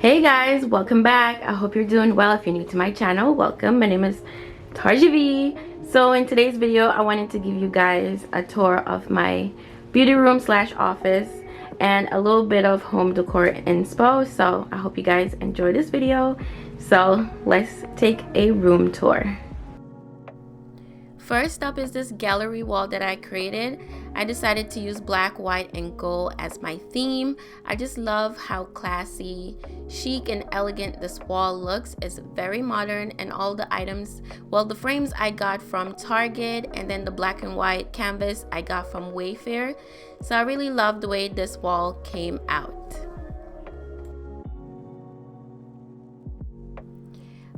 Hey guys, welcome back. I hope you're doing well. If you're new to my channel, welcome. My name is Tarja V. So in today's video, I wanted to give you guys a tour of my beauty room slash office and a little bit of home decor inspo. So I hope you guys enjoy this video. So let's take a room tour. First up is this gallery wall that I created. I decided to use black, white, and gold as my theme. I just love how classy, chic, and elegant this wall looks. It's very modern, and all the items, well, the frames I got from Target, and then the black and white canvas I got from Wayfair. So I really love the way this wall came out.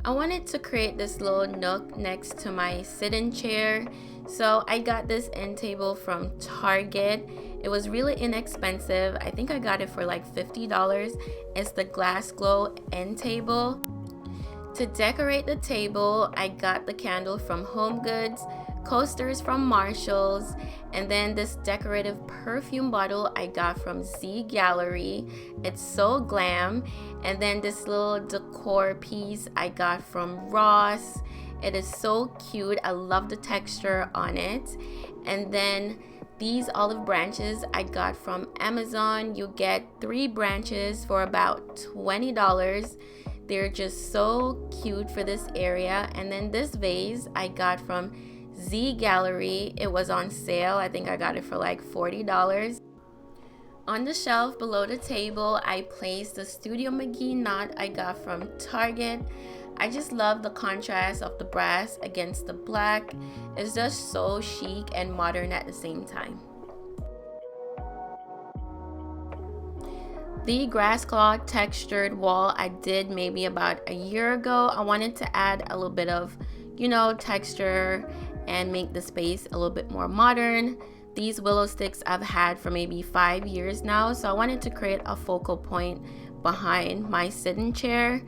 I wanted to create this little nook next to my sit-in chair, so I got this end table from Target. It was really inexpensive. I think I got it for like $50. It's the glass glow end table. To decorate the table, I got the candle from HomeGoods, coasters from Marshalls, and then this decorative perfume bottle I got from Z Gallery. It's so glam. And then this little decor piece I got from Ross. It is so cute. I love the texture on it. And then these olive branches I got from Amazon. You get 3 branches for about $20. They're just so cute for this area. And then this vase I got from Z Gallery. It was on sale. I think I got it for like $40. On the shelf below the table, I placed the Studio McGee knot I got from Target. I just love the contrast of the brass against the black. It's just so chic and modern at the same time. The grass cloth textured wall I did maybe about a year ago. I wanted to add a little bit of, texture and make the space a little bit more modern. These willow sticks I've had for maybe 5 years now, so I wanted to create a focal point behind my sit-in chair.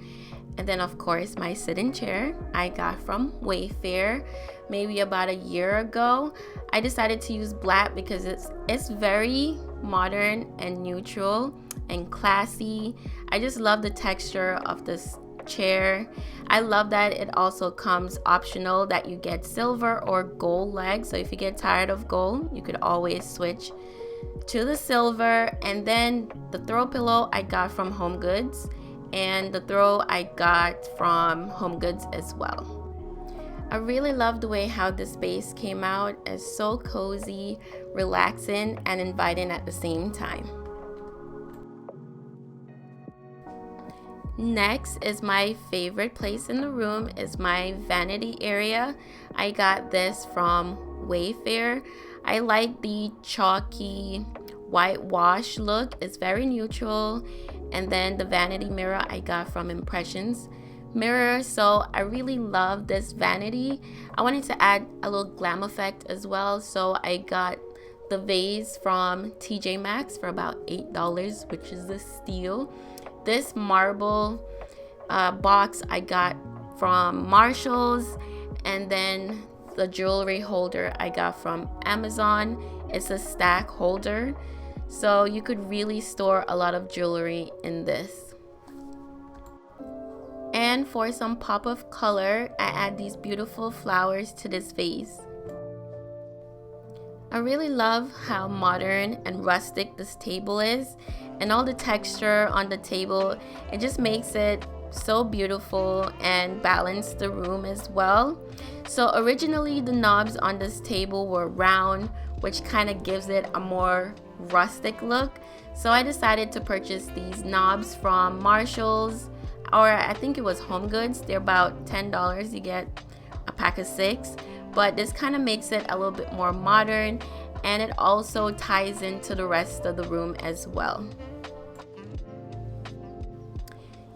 And then of course my sit-in chair I got from Wayfair maybe about a year ago. I decided to use black because it's very modern and neutral and classy. I just love the texture of this chair. I love that it also comes optional that you get silver or gold legs. So if you get tired of gold, you could always switch to the silver. And then the throw pillow I got from HomeGoods, and the throw I got from HomeGoods as well. I really love the way how this space came out. It's so cozy, relaxing, and inviting at the same time. Next is my favorite place in the room is my vanity area. I got this from Wayfair. I like the chalky whitewash look. It's very neutral. And then the vanity mirror I got from Impressions Mirror. So I really love this vanity. I wanted to add a little glam effect as well. So I got the vase from TJ Maxx for about $8, which is a steal. This marble box I got from Marshalls, and then the jewelry holder I got from Amazon. It's a stack holder, so you could really store a lot of jewelry in this. And for some pop of color, I add these beautiful flowers to this vase. I really love how modern and rustic this table is, and all the texture on the table. It just makes it so beautiful and balance the room as well. So originally the knobs on this table were round, which kind of gives it a more rustic look. So I decided to purchase these knobs from Marshalls, or I think it was HomeGoods. They're about $10. You get a pack of 6. But this kind of makes it a little bit more modern, and it also ties into the rest of the room as well.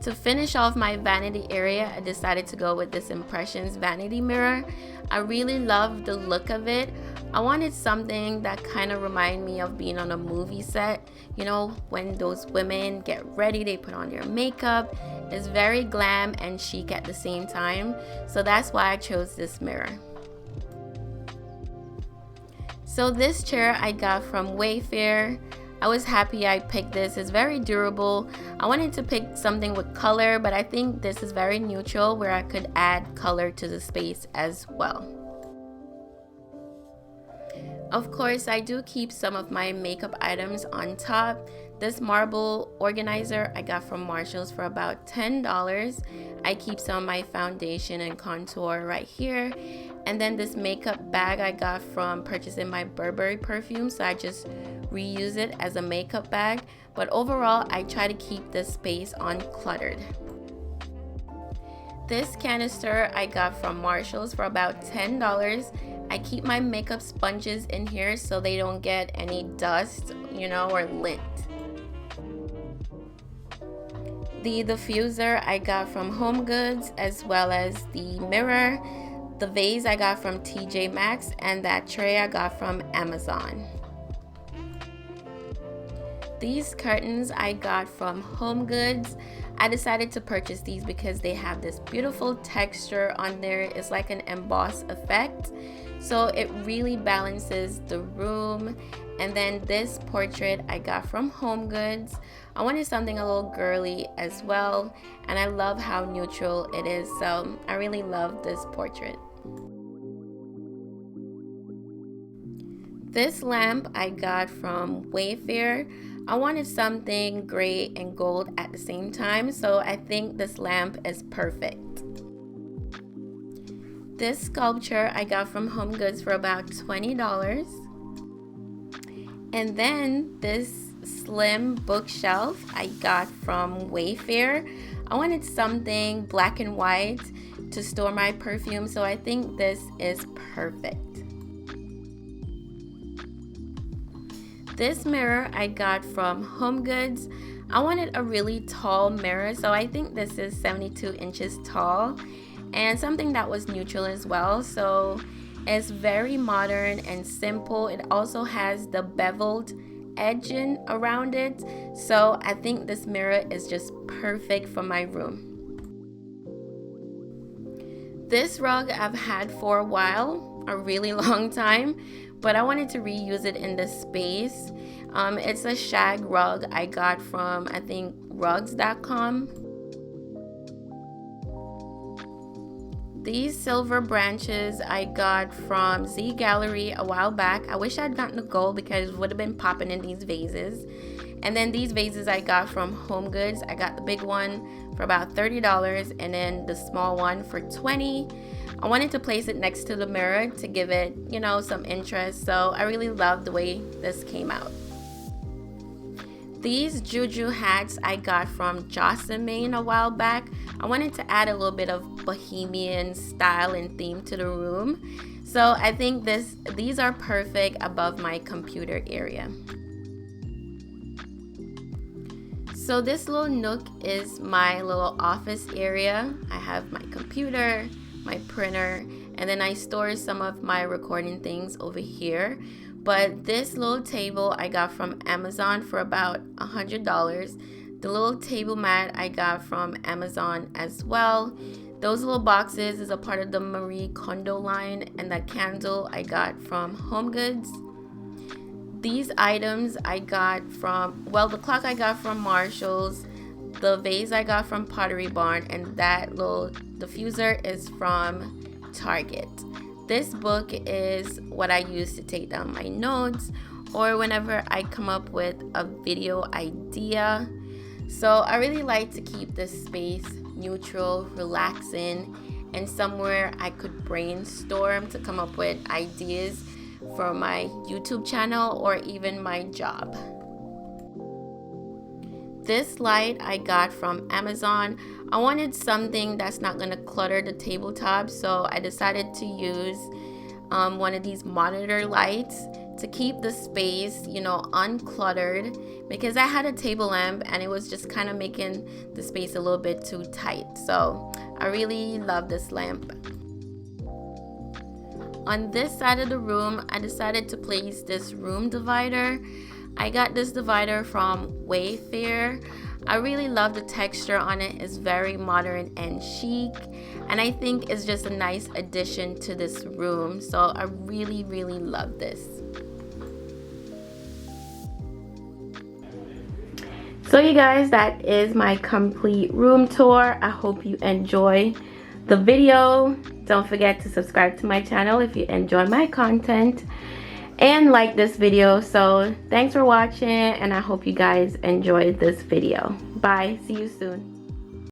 To finish off my vanity area, I decided to go with this Impressions vanity mirror. I really love the look of it. I wanted something that kind of reminded me of being on a movie set. When those women get ready, they put on their makeup. It's very glam and chic at the same time. So that's why I chose this mirror. So this chair I got from Wayfair. I was happy I picked this. It's very durable. I wanted to pick something with color, but I think this is very neutral where I could add color to the space as well. Of course, I do keep some of my makeup items on top. This marble organizer I got from Marshall's for about $10. I keep some of my foundation and contour right here. And then this makeup bag I got from purchasing my Burberry perfume, so I just reuse it as a makeup bag. But overall, I try to keep this space uncluttered. This canister I got from Marshall's for about $10. I keep my makeup sponges in here so they don't get any dust, or lint. The diffuser I got from HomeGoods, as well as the mirror. The vase I got from TJ Maxx, and that tray I got from Amazon. These curtains I got from HomeGoods. I decided to purchase these because they have this beautiful texture on there. It's like an embossed effect, so it really balances the room. And then this portrait I got from HomeGoods. I wanted something a little girly as well, and I love how neutral it is, so I really love this portrait. This lamp I got from Wayfair. I wanted something gray and gold at the same time, so I think this lamp is perfect. This sculpture I got from HomeGoods for about $20. And then this slim bookshelf I got from Wayfair. I wanted something black and white to store my perfume, so I think this is perfect. This mirror I got from HomeGoods. I wanted a really tall mirror, so I think this is 72 inches tall, and something that was neutral as well. So it's very modern and simple. It also has the beveled edging around it, so I think this mirror is just perfect for my room. This rug I've had for a while, a really long time, but I wanted to reuse it in this space. It's a shag rug I got from, I think, rugs.com. These silver branches I got from Z Gallery a while back. I wish I'd gotten the gold because it would have been popping in these vases. And then these vases I got from HomeGoods. I got the big one for about $30 and then the small one for $20. I wanted to place it next to the mirror to give it, some interest. So I really love the way this came out. These Juju hats I got from Jocelyn a while back. I wanted to add a little bit of bohemian style and theme to the room. So I think these are perfect above my computer area. So this little nook is my little office area. I have my computer, my printer, and then I store some of my recording things over here. But this little table I got from Amazon for about $100. The little table mat I got from Amazon as well. Those little boxes is a part of the Marie Kondo line, and that candle I got from HomeGoods. These items I got from, the clock I got from Marshall's, the vase I got from Pottery Barn, and that little diffuser is from Target. This book is what I use to take down my notes or whenever I come up with a video idea. So I really like to keep this space neutral, relaxing, and somewhere I could brainstorm to come up with ideas for my YouTube channel or even my job. This light I got from Amazon. I wanted something that's not going to clutter the tabletop, so I decided to use one of these monitor lights to keep the space, uncluttered, because I had a table lamp and it was just kind of making the space a little bit too tight. So I really love this lamp. On this side of the room, I decided to place this room divider. I got this divider from Wayfair. I really love the texture on it. It's very modern and chic, and I think it's just a nice addition to this room. So I really love this. So you guys, that is my complete room tour. I hope you enjoy the video. Don't forget to subscribe to my channel if you enjoy my content, and like this video. So thanks for watching, and I hope you guys enjoyed this video. Bye, see you soon.